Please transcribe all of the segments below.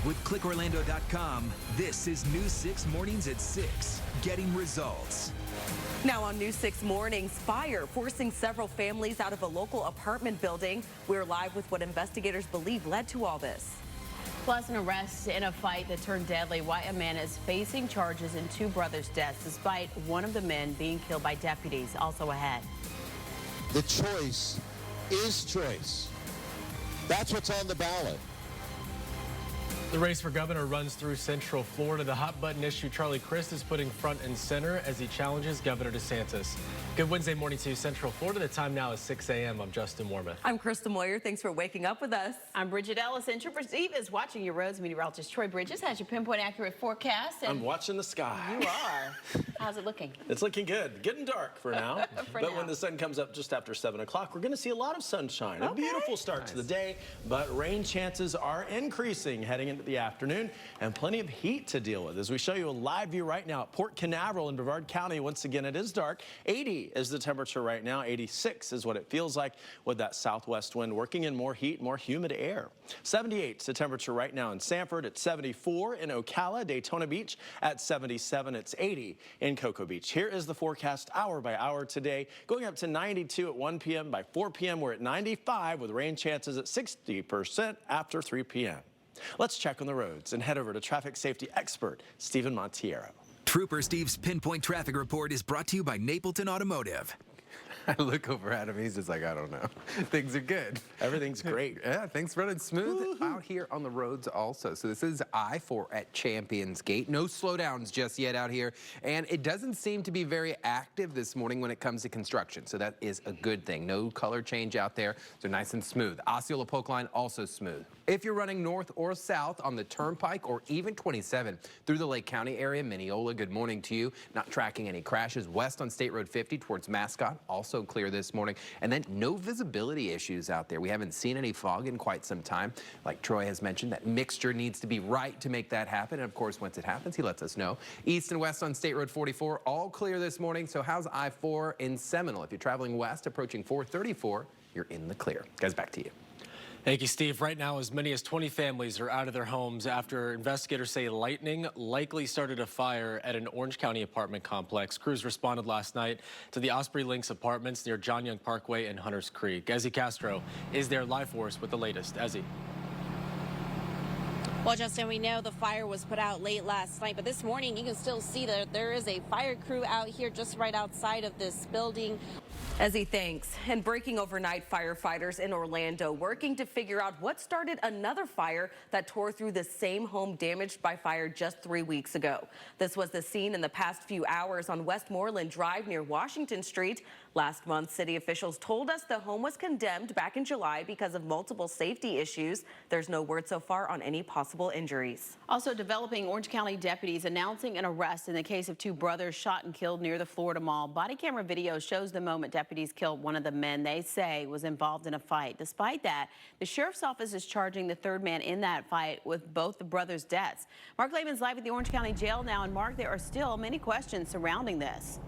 With ClickOrlando.com, this is News 6 Mornings at 6, getting results. Now on News 6 Mornings, fire forcing several families out of a local apartment building. We're live with what investigators believe led to all this. Plus, an arrest in a fight that turned deadly. Why a man is facing charges in two brothers' deaths, despite one of the men being killed by deputies. Also ahead. The choice is choice. That's what's on the ballot. The race for governor runs through Central Florida. The hot button issue Charlie Crist is putting front and center as he challenges Governor DeSantis. Good Wednesday morning to Central Florida. The time now is 6 a.m. I'm Justin Wormuth. I'm Krista Moyer. Thanks for waking up with us. I'm Bridget Ellison. Trooper Steve is watching your roads. Meteorologist Troy Bridges has your pinpoint accurate forecast. I'm watching the sky. You are. How's it looking? It's looking good. Getting dark for now. But when the sun comes up just after 7 o'clock, we're going to see a lot of sunshine. A beautiful start to the day, but rain chances are increasing heading into the afternoon, and plenty of heat to deal with. As we show you a live view right now at Port Canaveral in Brevard County, once again, it is dark. 80 is the temperature right now. 86 is what it feels like with that southwest wind working in more heat, more humid air. 78 is the temperature right now in Sanford. It's 74 in Ocala, Daytona Beach at 77. It's 80 in Cocoa Beach. Here is the forecast hour by hour today, going up to 92 at 1 p.m. By 4 p.m., we're at 95 with rain chances at 60% after 3 p.m. Let's check on the roads and head over to traffic safety expert Stephen Montiero. Trooper Steve's Pinpoint Traffic Report is brought to you by Napleton Automotive. I look over at him, he's just like, I don't know. Things are good. Everything's great. Yeah, things running smooth out here on the roads also. So this is I-4 at Champions Gate. No slowdowns just yet out here. And it doesn't seem to be very active this morning when it comes to construction. So that is a good thing. No color change out there. So nice and smooth. Osceola Polk line also smooth. If you're running north or south on the Turnpike or even 27 through the Lake County area, Mineola, good morning to you. Not tracking any crashes. West on State Road 50 towards Mascot, also clear this morning. And then no visibility issues out there. We haven't seen any fog in quite some time. Like Troy has mentioned, that mixture needs to be right to make that happen. And of course, once it happens, he lets us know. East and west on State Road 44, all clear this morning. So how's I-4 in Seminole? If you're traveling west, approaching 434, you're in the clear. Guys, back to you. Thank you, Steve. Right now, as many as 20 families are out of their homes after investigators say lightning likely started a fire at an Orange County apartment complex. Crews responded last night to the Osprey Links apartments near John Young Parkway and Hunters Creek. Ezzy Castro is there live for us with the latest. Ezzy. Well, Justin, we know the fire was put out late last night, but this morning you can still see that there is a fire crew out here just right outside of this building. Ezzy, thanks. And breaking overnight, firefighters in Orlando working to figure out what started another fire that tore through the same home damaged by fire just 3 weeks ago. This was the scene in the past few hours on Westmoreland Drive near Washington Street. Last month, city officials told us the home was condemned back in July because of multiple safety issues. There's no word so far on any possible injuries. Also developing, Orange County deputies announcing an arrest in the case of two brothers shot and killed near the Florida Mall. Body camera video shows the moment deputies killed one of the men they say was involved in a fight. Despite that, the sheriff's office is charging the third man in that fight with both the brothers' deaths. Mark Laban's live at the Orange County Jail now. And Mark, there are still many questions surrounding this.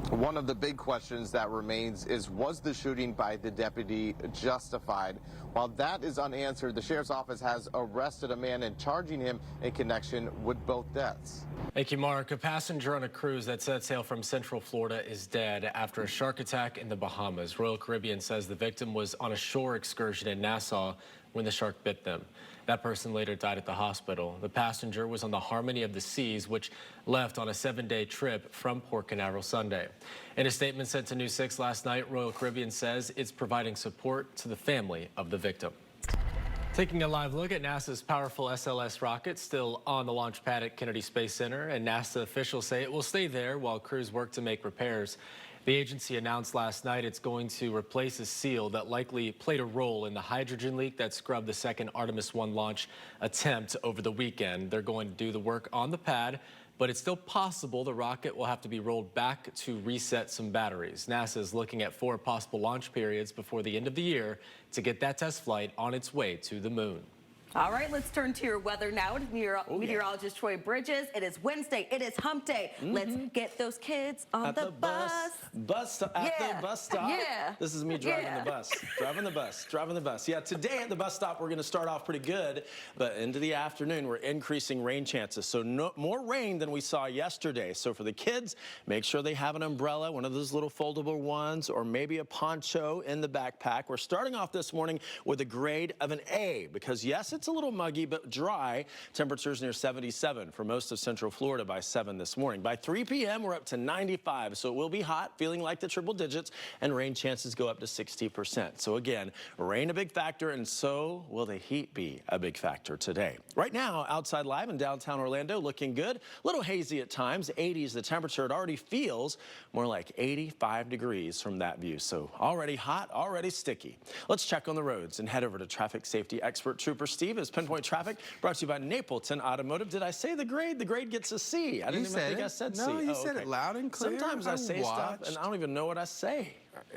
One of the big questions that remains is, was the shooting by the deputy justified? While that is unanswered, the sheriff's office has arrested a man and charging him in connection with both deaths. Thank you, Mark. A passenger on a cruise that set sail from Central Florida is dead after a shark attack in the Bahamas. Royal Caribbean says the victim was on a shore excursion in Nassau when the shark bit them. That person later died at the hospital. The passenger was on the Harmony of the Seas, which left on a 7-day trip from Port Canaveral Sunday. In a statement sent to News 6 last night, Royal Caribbean says it's providing support to the family of the victim. Taking a live look at NASA's powerful SLS rocket still on the launch pad at Kennedy Space Center, and NASA officials say it will stay there while crews work to make repairs. The agency announced last night it's going to replace a seal that likely played a role in the hydrogen leak that scrubbed the second Artemis 1 launch attempt over the weekend. They're going to do the work on the pad, but it's still possible the rocket will have to be rolled back to reset some batteries. NASA is looking at 4 possible launch periods before the end of the year to get that test flight on its way to the moon. All right, let's turn to your weather now. Meteorologist Troy Bridges. It is Wednesday. It is hump day. Let's get those kids on the bus. The bus stop. Yeah. This is me driving the bus. Driving the bus. Yeah, today at the bus stop, we're going to start off pretty good, but into the afternoon, we're increasing rain chances. So more rain than we saw yesterday. So for the kids, make sure they have an umbrella, one of those little foldable ones, or maybe a poncho in the backpack. We're starting off this morning with a grade of an A because, yes, it's a little muggy, but dry. Temperatures near 77 for most of Central Florida by 7 this morning. By 3 p.m., we're up to 95, so it will be hot, feeling like the triple digits, and rain chances go up to 60%. So again, rain a big factor, and so will the heat be a big factor today. Right now, outside live in downtown Orlando, looking good. A little hazy at times, 80s the temperature. It already feels more like 85 degrees from that view, so already hot, already sticky. Let's check on the roads and head over to traffic safety expert Trooper Steve. As Pinpoint Traffic brought to you by Napleton Automotive. Did I say the grade? The grade gets a C. I didn't even think I said C. No, you said it loud and clear. Sometimes I say stuff and I don't even know what I say.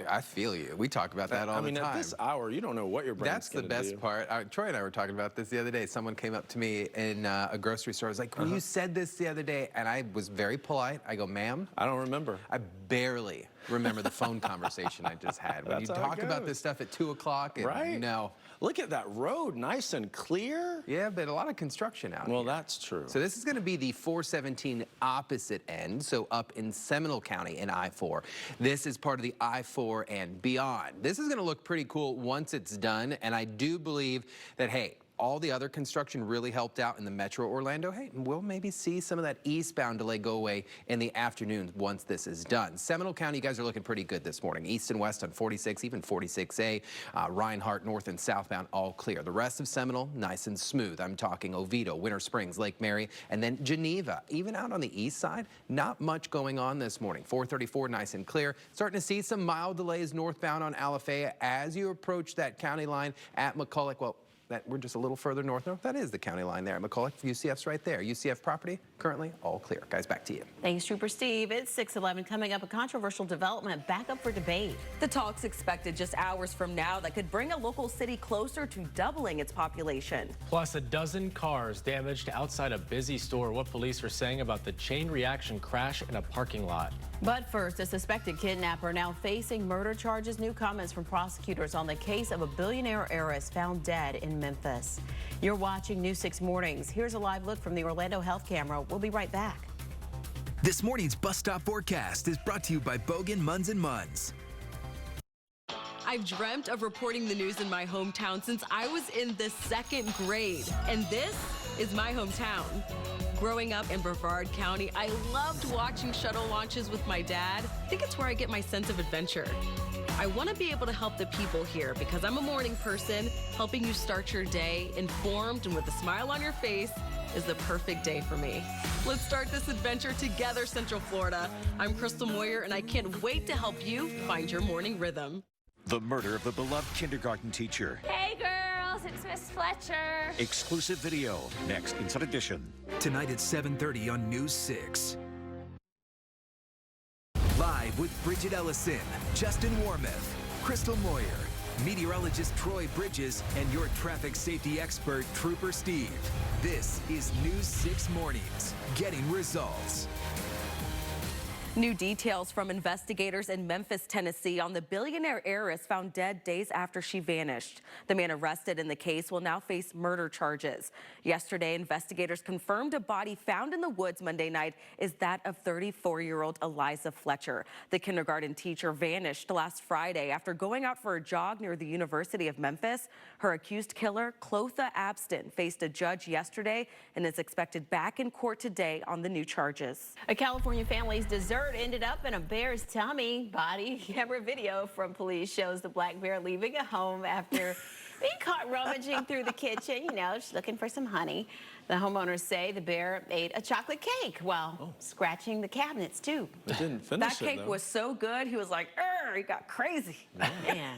I feel you. We talk about that all the time. At this hour, you don't know what your brain's going to do. That's the best part. Troy and I were talking about this the other day. Someone came up to me in a grocery store. I was like, well, you said this the other day, and I was very polite. I go, ma'am? I don't remember. I barely remember the phone conversation I just had. When you talk about this stuff at 2 o'clock, right? No. Look at that road, nice and clear. Yeah, but a lot of construction out here. Well, that's true. So this is going to be the 417 opposite end, so up in Seminole County in I-4. This is part of the I-4 and beyond. This is going to look pretty cool once it's done, and I do believe that, hey, all the other construction really helped out in the Metro Orlando. Hey, we'll maybe see some of that eastbound delay go away in the afternoons once this is done. Seminole County, you guys are looking pretty good this morning. East and west on 46, even 46A. Reinhardt, north and southbound, all clear. The rest of Seminole, nice and smooth. I'm talking Oviedo, Winter Springs, Lake Mary, and then Geneva. Even out on the east side, not much going on this morning. 434, nice and clear. Starting to see some mild delays northbound on Alafaya as you approach that county line at McCulloch. Well, we're just a little further north. That is the county line there at McCulloch. UCF's right there. UCF property, currently all clear. Guys, back to you. Thanks, Trooper Steve. It's 6:11. Coming up, a controversial development back up for debate. The talk's expected just hours from now that could bring a local city closer to doubling its population. Plus, a dozen cars damaged outside a busy store. What police are saying about the chain reaction crash in a parking lot. But first, a suspected kidnapper now facing murder charges. New comments from prosecutors on the case of a billionaire heiress found dead in Memphis. You're watching News 6 Mornings. Here's a live look from the Orlando Health Camera. We'll be right back. This morning's bus stop forecast is brought to you by Bogan Munz & Munz. I've dreamt of reporting the news in my hometown since I was in the 2nd grade, and this is my hometown. Growing up in Brevard County, I loved watching shuttle launches with my dad. I think it's where I get my sense of adventure. I want to be able to help the people here because I'm a morning person. Helping you start your day informed and with a smile on your face is the perfect day for me. Let's start this adventure together, Central Florida. I'm Crystal Moyer, and I can't wait to help you find your morning rhythm. The murder of the beloved kindergarten teacher. Hey girls, it's Miss Fletcher. Exclusive video, next Inside Edition. Tonight at 7:30 on News 6. Live with Bridget Ellison, Justin Warmoth, Crystal Moyer, meteorologist Troy Bridges, and your traffic safety expert, Trooper Steve. This is News 6 Mornings, getting results. New details from investigators in Memphis, Tennessee on the billionaire heiress found dead days after she vanished. The man arrested in the case will now face murder charges. Yesterday, investigators confirmed a body found in the woods Monday night is that of 34-year-old Eliza Fletcher. The kindergarten teacher vanished last Friday after going out for a jog near the University of Memphis. Her accused killer, Clotha Abston, faced a judge yesterday and is expected back in court today on the new charges. A California family's dessert ended up in a bear's tummy. Body camera video from police shows the black bear leaving a home after being caught rummaging through the kitchen. You know, she's looking for some honey. The homeowners say the bear ate a chocolate cake while scratching the cabinets, too. It didn't finish that cake was so good, he was like, he got crazy. Yeah.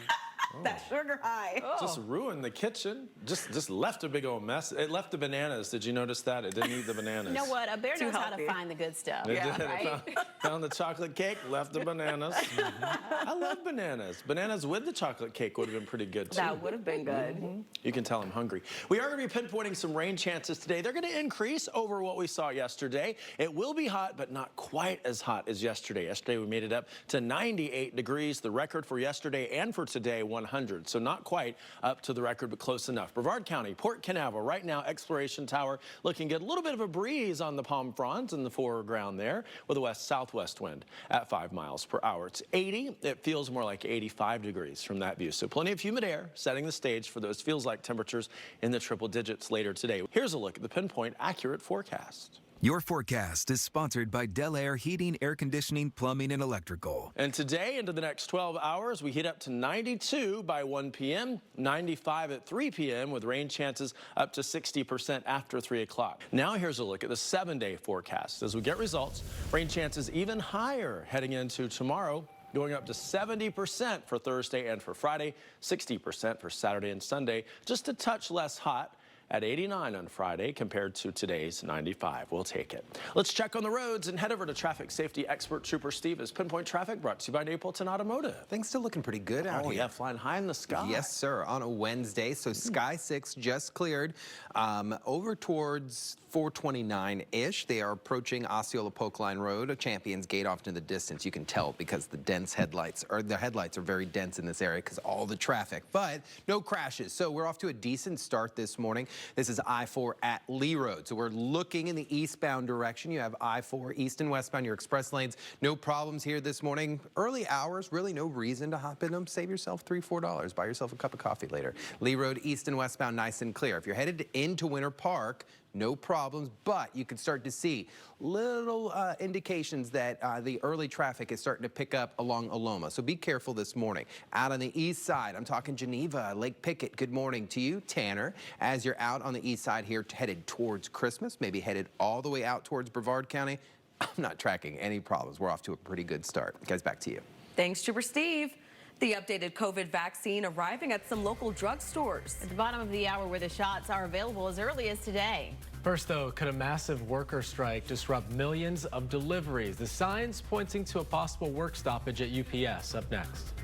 That sugar high. Just ruined the kitchen. Just left a big old mess. It left the bananas. Did you notice that? It didn't eat the bananas. You know what? A bear knows how to find the good stuff. It Yeah, did. right? Found the chocolate cake, left the bananas. I love bananas. Bananas with the chocolate cake would have been pretty good, too. That would have been good. You can tell I'm hungry. We are going to be pinpointing some rain chances today. They're going to increase over what we saw yesterday. It will be hot, but not quite as hot as yesterday. Yesterday, we made it up to 98 degrees. The record for yesterday and for today, 100. So not quite up to the record, but close enough. Brevard County, Port Canaveral, right now, Exploration Tower looking good. A little bit of a breeze on the palm front in the foreground there with a west-southwest wind at 5 miles per hour. It's 80. It feels more like 85 degrees from that view. So plenty of humid air setting the stage for those feels-like temperatures in the triple digits later today. Here's a look at the pinpoint accurate forecast. Your forecast is sponsored by Del Air Heating, Air Conditioning, Plumbing, and Electrical. And today, into the next 12 hours, we heat up to 92 by 1 p.m., 95 at 3 p.m., with rain chances up to 60% after 3 o'clock. Now here's a look at the 7-day forecast. As we get results, rain chances even higher heading into tomorrow, going up to 70% for Thursday and for Friday, 60% for Saturday and Sunday, just a touch less hot at 89 on Friday compared to today's 95. We'll take it. Let's check on the roads and head over to traffic safety expert Trooper Steve as Pinpoint Traffic brought to you by Napleton Automotive. Things still looking pretty good out here. Yeah, flying high in the sky. Yes, sir, on a Wednesday. So Sky 6 just cleared over towards 429-ish. They are approaching Osceola Polk Line Road, a Champions Gate off in the distance. You can tell because the headlights are very dense in this area because all the traffic, but no crashes. So we're off to a decent start this morning. This is I-4 at Lee Road. So we're looking in the eastbound direction. You have I-4 east and westbound, your express lanes. No problems here this morning. Early hours, really no reason to hop in them. Save yourself $3, $4. Buy yourself a cup of coffee later. Lee Road east and westbound, nice and clear. If you're headed into Winter Park, no problems, but you can start to see little indications that the early traffic is starting to pick up along Aloma. So be careful this morning. Out on the east side, I'm talking Geneva, Lake Pickett. Good morning to you, Tanner. As you're out on the east side here, headed towards Christmas, maybe headed all the way out towards Brevard County, I'm not tracking any problems. We're off to a pretty good start. Guys, back to you. Thanks, Trooper Steve. The updated COVID vaccine arriving at some local drugstores. At the bottom of the hour where the shots are available as early as today. First, though, could a massive worker strike disrupt millions of deliveries? The signs pointing to a possible work stoppage at UPS. Up next.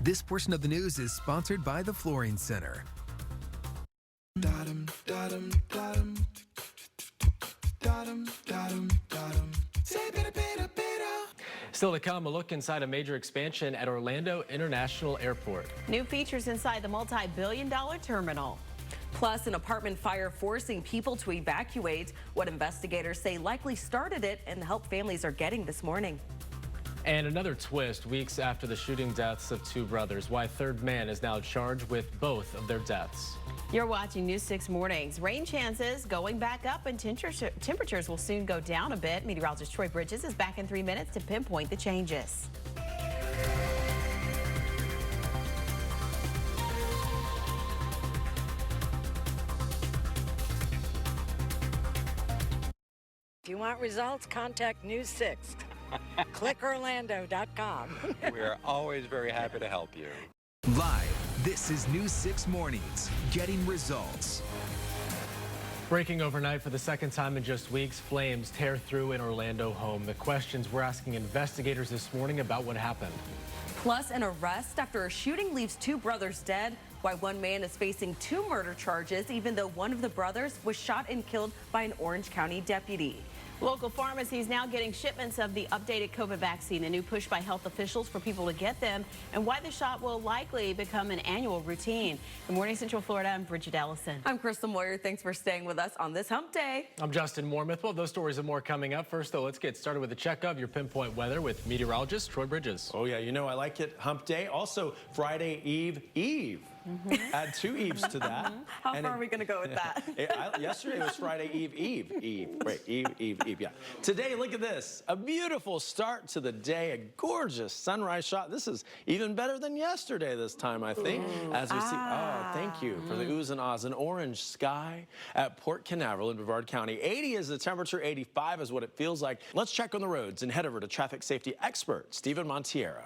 This portion of the news is sponsored by the Flooring Center. Still to come, a look inside a major expansion at Orlando International Airport. New features inside the multi-billion-dollar terminal. Plus, an apartment fire forcing people to evacuate. What investigators say likely started it and the help families are getting this morning. And another twist weeks after the shooting deaths of 2 brothers. Why a third man is now charged with both of their deaths. You're watching News 6 Mornings. Rain chances going back up and temperatures will soon go down a bit. Meteorologist Troy Bridges is back in 3 minutes to pinpoint the changes. If you want results, contact News 6. ClickOrlando.com. We are always very happy to help you. Live, this is News 6 Mornings, getting results. Breaking overnight for the second time in just weeks, flames tear through an Orlando home. The questions we're asking investigators this morning about what happened. Plus, an arrest after a shooting leaves 2 brothers dead. Why one man is facing 2 murder charges, even though one of the brothers was shot and killed by an Orange County deputy. Local pharmacies now getting shipments of the updated COVID vaccine, a new push by health officials for people to get them, and why the shot will likely become an annual routine. Good morning, Central Florida. I'm Bridget Ellison. I'm Crystal Moyer. Thanks for staying with us on this hump day. I'm Justin Warmouth. Well, those stories and more coming up. First, though, let's get started with a check of your pinpoint weather with meteorologist Troy Bridges. Oh, yeah, you know I like it. Hump day. Also, Friday Eve. Add 2 eves to that. How far are we going to go with that? Yesterday was Friday Eve. Right, Eve, yeah. Today, look at this. A beautiful start to the day, a gorgeous sunrise shot. This is even better than yesterday this time, I think. As we see, thank you for the oohs and ahs. An orange sky at Port Canaveral in Brevard County. 80 is the temperature, 85 is what it feels like. Let's check on the roads and head over to traffic safety expert Stephen Montiero.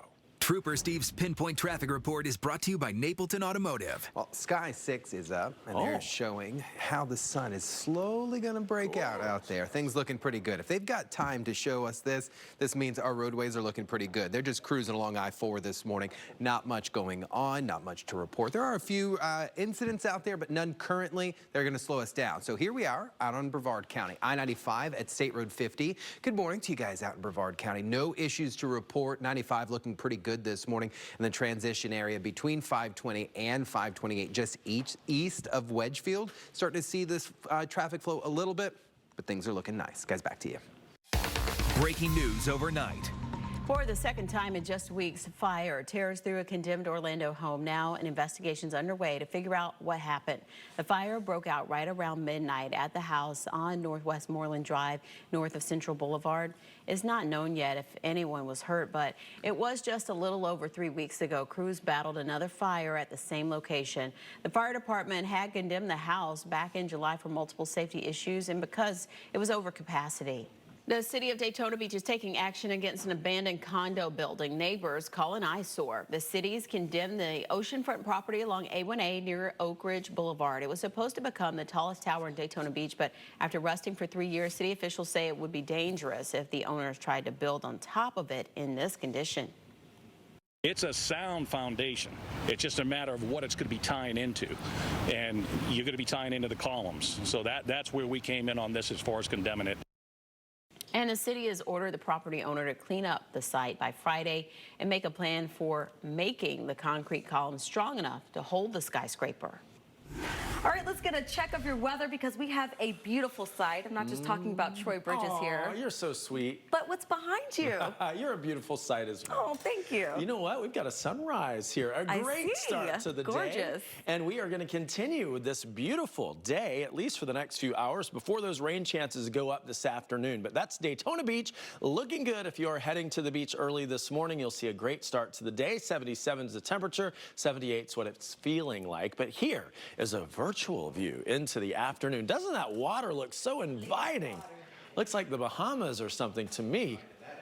Trooper Steve's Pinpoint Traffic Report is brought to you by Napleton Automotive. Well, Sky 6 is up, and they're showing how the sun is slowly going to break out there. Things looking pretty good. If they've got time to show us this means our roadways are looking pretty good. They're just cruising along I-4 this morning. Not much going on, not much to report. There are a few incidents out there, but none currently. They're going to slow us down. So here we are out on Brevard County, I-95 at State Road 50. Good morning to you guys out in Brevard County. No issues to report. 95 looking pretty good this morning, and the transition area between 520 and 528 just east of Wedgefield. Starting to see this traffic flow a little bit, but things are looking nice. Guys, back to you. Breaking news overnight. For the second time in just weeks, fire tears through a condemned Orlando home. Now an investigation's underway to figure out what happened. The fire broke out right around midnight at the house on Northwest Moreland Drive, north of Central Boulevard. It's not known yet if anyone was hurt, but it was just a little over 3 weeks ago. Crews battled another fire at the same location. The fire department had condemned the house back in July for multiple safety issues and because it was over capacity. The city of Daytona Beach is taking action against an abandoned condo building. Neighbors call an eyesore. The city's condemned the oceanfront property along A1A near Oak Ridge Boulevard. It was supposed to become the tallest tower in Daytona Beach, but after rusting for 3 years, city officials say it would be dangerous if the owners tried to build on top of it in this condition. It's a sound foundation. It's just a matter of what it's going to be tying into. And you're going to be tying into the columns. So that's where we came in on this as far as condemning it. And the city has ordered the property owner to clean up the site by Friday and make a plan for making the concrete columns strong enough to hold the skyscraper. All right, let's get a check of your weather because we have a beautiful sight. I'm not just talking about Troy Bridges here. You're so sweet. But what's behind you? You're a beautiful sight as well. Oh, thank you. You know what? We've got a sunrise here. A great start to the day. Gorgeous. And we are going to continue with this beautiful day, at least for the next few hours, before those rain chances go up this afternoon. But that's Daytona Beach. Looking good if you are heading to the beach early this morning. You'll see a great start to the day. 77 is the temperature. 78 is what it's feeling like. But here is a virtual view into the afternoon. Doesn't that water look so inviting? Looks like the Bahamas or something to me.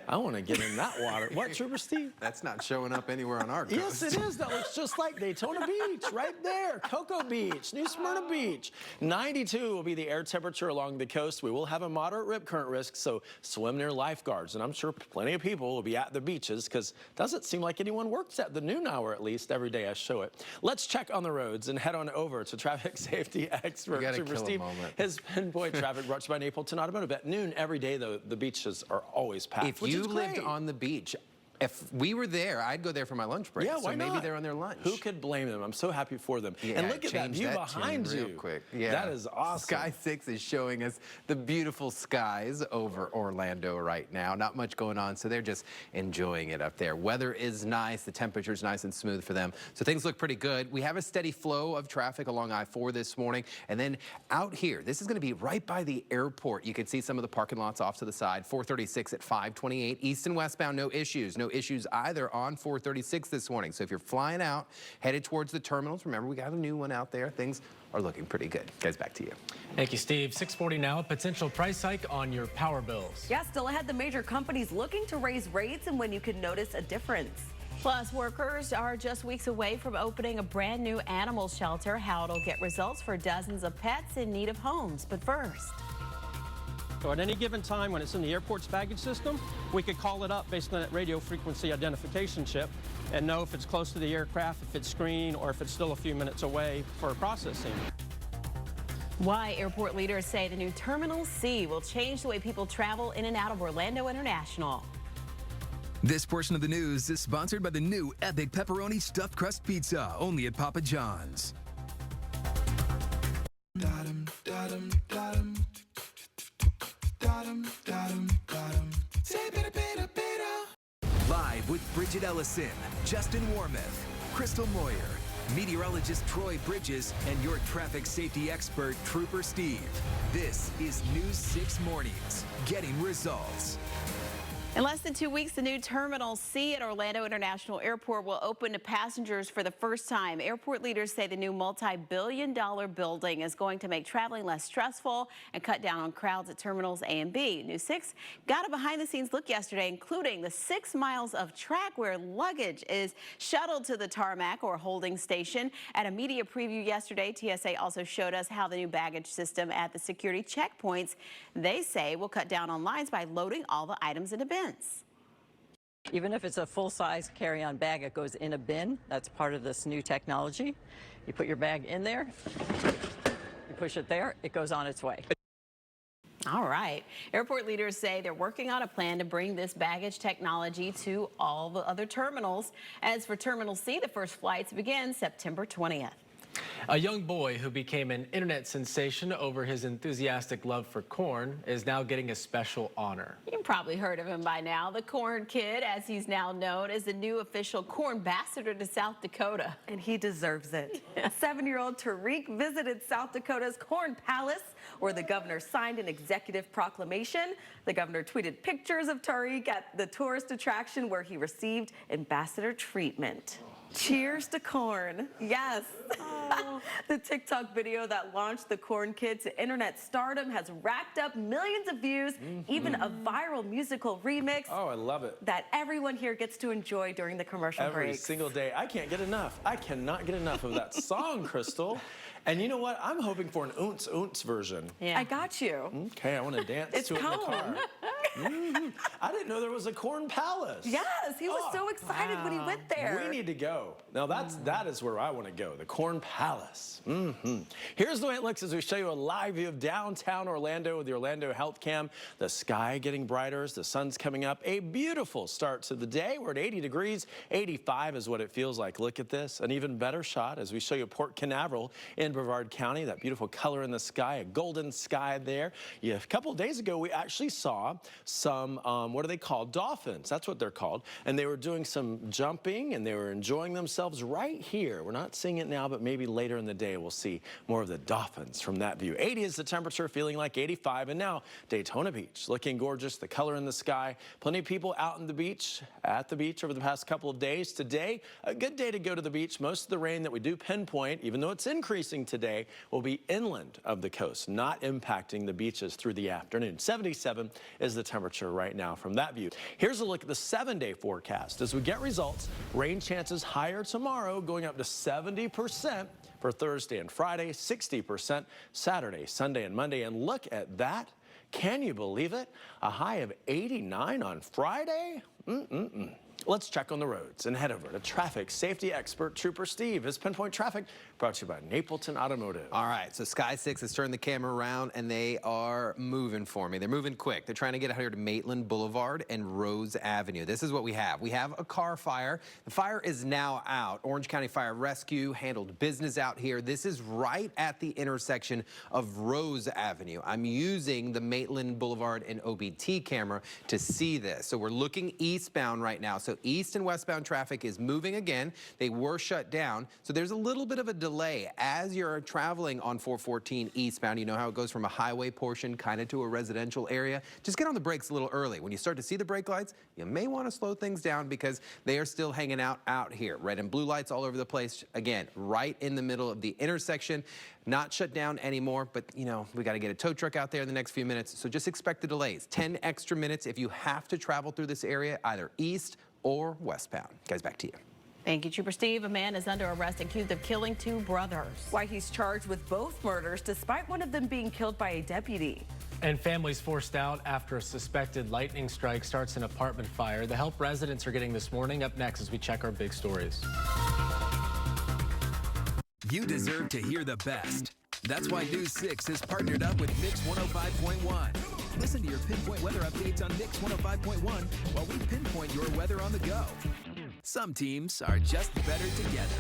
I want to get in that water. What, Trooper Steve? That's not showing up anywhere on our coast. Yes, it is. That looks just like Daytona Beach right there. Cocoa Beach, New Smyrna Beach. 92 will be the air temperature along the coast. We will have a moderate rip current risk, so swim near lifeguards. And I'm sure plenty of people will be at the beaches because it doesn't seem like anyone works at the noon hour, at least every day I show it. Let's check on the roads and head on over to traffic safety expert Trooper Steve. His Pinpoint Traffic brought to you by Napleton Automotive. At noon every day, though, the beaches are always packed. If you lived on the beach, if we were there, I'd go there for my lunch break. Yeah, why so maybe not? they're on their lunch. Who could blame them? I'm so happy for them. Yeah, and look at that view behind you. Real quick. Yeah. That is awesome. Sky 6 is showing us the beautiful skies over Orlando right now. Not much going on, so they're just enjoying it up there. Weather is nice. The temperature's nice and smooth for them. So things look pretty good. We have a steady flow of traffic along I-4 this morning. And then out here, this is going to be right by the airport. You can see some of the parking lots off to the side. 436 at 528. East and westbound, no issues. No issues either on 436 this morning. So if you're flying out, headed towards the terminals, remember we got a new one out there. Things are looking pretty good. Guys, back to you. Thank you, Steve. 6:40 now. Potential price hike on your power bills. Yeah, still ahead, the major companies looking to raise rates and when you can notice a difference. Plus, workers are just weeks away from opening a brand new animal shelter. How it'll get results for dozens of pets in need of homes. But first. So at any given time when it's in the airport's baggage system, we could call it up based on that radio frequency identification chip and know if it's close to the aircraft, if it's green, or if it's still a few minutes away for processing. Why airport leaders say the new Terminal C will change the way people travel in and out of Orlando International. This portion of the news is sponsored by the new Epic Pepperoni Stuffed Crust Pizza, only at Papa John's. Live with Bridget Ellison, Justin Warmoth, Crystal Moyer, meteorologist Troy Bridges, and your traffic safety expert, Trooper Steve. This is News 6 Mornings, getting results. In less than 2 weeks, the new Terminal C at Orlando International Airport will open to passengers for the first time. Airport leaders say the new multi-billion-dollar building is going to make traveling less stressful and cut down on crowds at Terminals A and B. News 6 got a behind-the-scenes look yesterday, including the 6 miles of track where luggage is shuttled to the tarmac or holding station. At a media preview yesterday, TSA also showed us how the new baggage system at the security checkpoints, they say, will cut down on lines by loading all the items into bins. Even if it's a full-size carry-on bag, it goes in a bin. That's part of this new technology. You put your bag in there, you push it there, it goes on its way. All right. Airport leaders say they're working on a plan to bring this baggage technology to all the other terminals. As for Terminal C, the first flights begin September 20th. A young boy who became an internet sensation over his enthusiastic love for corn is now getting a special honor. You've probably heard of him by now. The Corn Kid, as he's now known, is the new official corn ambassador to South Dakota. And he deserves it. 7-year-old Tariq visited South Dakota's Corn Palace, where the governor signed an executive proclamation. The governor tweeted pictures of Tariq at the tourist attraction where he received ambassador treatment. Cheers to corn. Yes. Oh. The TikTok video that launched the Corn Kid to internet stardom has racked up millions of views, even a viral musical remix. Oh, I love it. That everyone here gets to enjoy during the commercial break. Every single day. I can't get enough. I cannot get enough of that song, Crystal. And you know what? I'm hoping for an ounce ounce version. Yeah. I got you. Okay, I want to dance to it in the car. I didn't know there was a Corn Palace. Yes, he was so excited when he went there. We need to go. Now that is where I want to go, the Corn Palace. Here's the way it looks as we show you a live view of downtown Orlando with the Orlando Health Cam. The sky getting brighter as the sun's coming up. A beautiful start to the day. We're at 80 degrees. 85 is what it feels like. Look at this. An even better shot as we show you Port Canaveral in Brevard County. That beautiful color in the sky, a golden sky there. Yeah, a couple of days ago, we actually saw some, what are they called? Dolphins. That's what they're called. And they were doing some jumping and they were enjoying themselves right here. We're not seeing it now, but maybe later in the day we'll see more of the dolphins from that view. 80 is the temperature, feeling like 85. And now Daytona Beach, looking gorgeous, the color in the sky. Plenty of people out on the beach, at the beach over the past couple of days. Today, a good day to go to the beach. Most of the rain that we do pinpoint, even though it's increasing today, will be inland of the coast, not impacting the beaches through the afternoon. 77 is the temperature right now from that view. Here's a look at the 7-day forecast. As we get results, rain chances higher tomorrow, going up to 70% for Thursday and Friday, 60% Saturday, Sunday, and Monday. And look at that. Can you believe it? A high of 89 on Friday? Let's check on the roads and head over to traffic safety expert Trooper Steve. His Pinpoint Traffic brought to you by Napleton Automotive. All right, so Sky 6 has turned the camera around and they are moving for me. They're moving quick. They're trying to get out here to Maitland Boulevard and Rose Avenue. This is what we have. We have a car fire. The fire is now out. Orange County Fire Rescue handled business out here. This is right at the intersection of Rose Avenue. I'm using the Maitland Boulevard and OBT camera to see this. So we're looking eastbound right now. So east and westbound traffic is moving again. They were shut down. So there's a little bit of a delay as you're traveling on 414 eastbound. You know how it goes from a highway portion kind of to a residential area. Just get on the brakes a little early. When you start to see the brake lights, you may want to slow things down because they are still hanging out here. Red and blue lights all over the place. Again, right in the middle of the intersection. Not shut down anymore, but you know, we got to get a tow truck out there in the next few minutes. So just expect the delays. 10 extra minutes if you have to travel through this area, either east or westbound. Guys, back to you. Thank you, Trooper Steve. A man is under arrest accused of killing 2 brothers. Why, he's charged with both murders, despite one of them being killed by a deputy. And families forced out after a suspected lightning strike starts an apartment fire. The help residents are getting this morning. Up next as we check our big stories. You deserve to hear the best. That's why News 6 has partnered up with Mix 105.1. Listen to your Pinpoint weather updates on Mix 105.1 while we pinpoint your weather on the go. Some teams are just better together.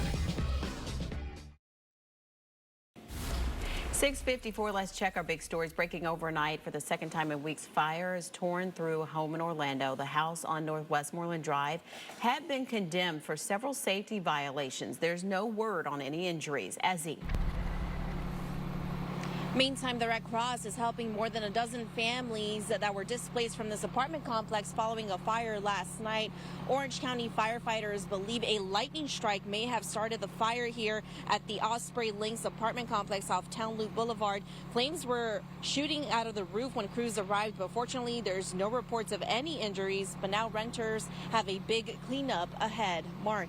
6:54, let's check our big stories breaking overnight for the second time in weeks. Fires torn through a home in Orlando. The house on North Westmoreland Drive had been condemned for several safety violations. There's no word on any injuries. Ezzy. Meantime, the Red Cross is helping more than a dozen families that were displaced from this apartment complex following a fire last night. Orange County firefighters believe a lightning strike may have started the fire here at the Osprey Links apartment complex off Town Loop Boulevard. Flames were shooting out of the roof when crews arrived, but fortunately there's no reports of any injuries. But now renters have a big cleanup ahead. Mark.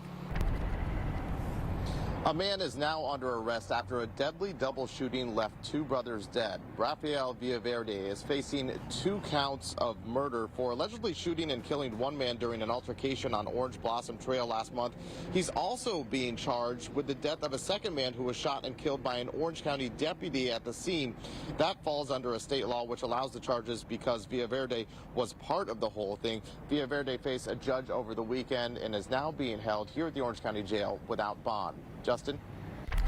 A man is now under arrest after a deadly double shooting left two brothers dead. Rafael Villaverde is facing 2 counts of murder for allegedly shooting and killing one man during an altercation on Orange Blossom Trail last month. He's also being charged with the death of a second man who was shot and killed by an Orange County deputy at the scene. That falls under a state law which allows the charges because Villaverde was part of the whole thing. Villaverde faced a judge over the weekend and is now being held here at the Orange County Jail without bond. Justin?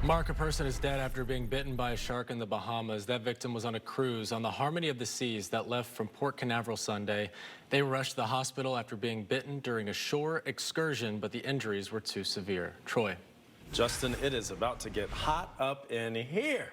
Mark, a person is dead after being bitten by a shark in the Bahamas. That victim was on a cruise on the Harmony of the Seas that left from Port Canaveral Sunday. They rushed to the hospital after being bitten during a shore excursion, but the injuries were too severe. Troy. Justin, it is about to get hot up in here.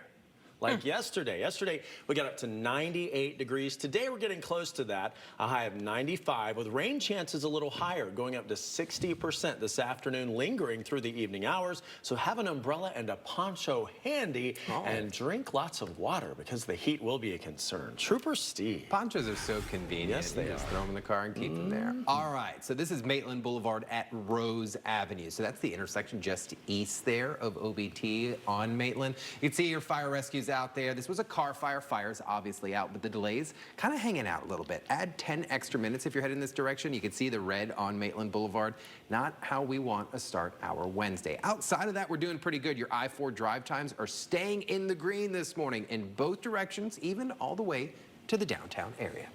Like yesterday. Yesterday, we got up to 98 degrees. Today, we're getting close to that, a high of 95, with rain chances a little higher, going up to 60% this afternoon, lingering through the evening hours. So have an umbrella and a poncho handy, and drink lots of water because the heat will be a concern. Trooper Steve. Ponchos are so convenient. Yes, they just are. throw them in the car and keep them there. All right, so this is Maitland Boulevard at Rose Avenue. So that's the intersection just east there of OBT on Maitland. You can see your fire rescues out there. This was a car fire. Fire's obviously out, but the delays kind of hanging out a little bit. Add 10 extra minutes if you're heading this direction. You can see the red on Maitland Boulevard. Not how we want to start our Wednesday. Outside of that, we're doing pretty good. Your I-4 drive times are staying in the green this morning in both directions, even all the way to the downtown area.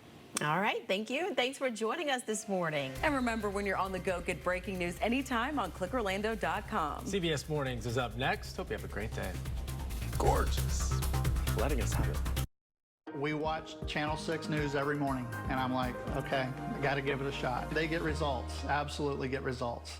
All right, thank you. And thanks for joining us this morning. And remember, when you're on the go, get breaking news anytime on clickorlando.com. CBS Mornings is up next. Hope you have a great day. Gorgeous. Letting us have it. We watch Channel 6 News every morning, and I'm like, okay, I got to give it a shot. They get results, absolutely get results.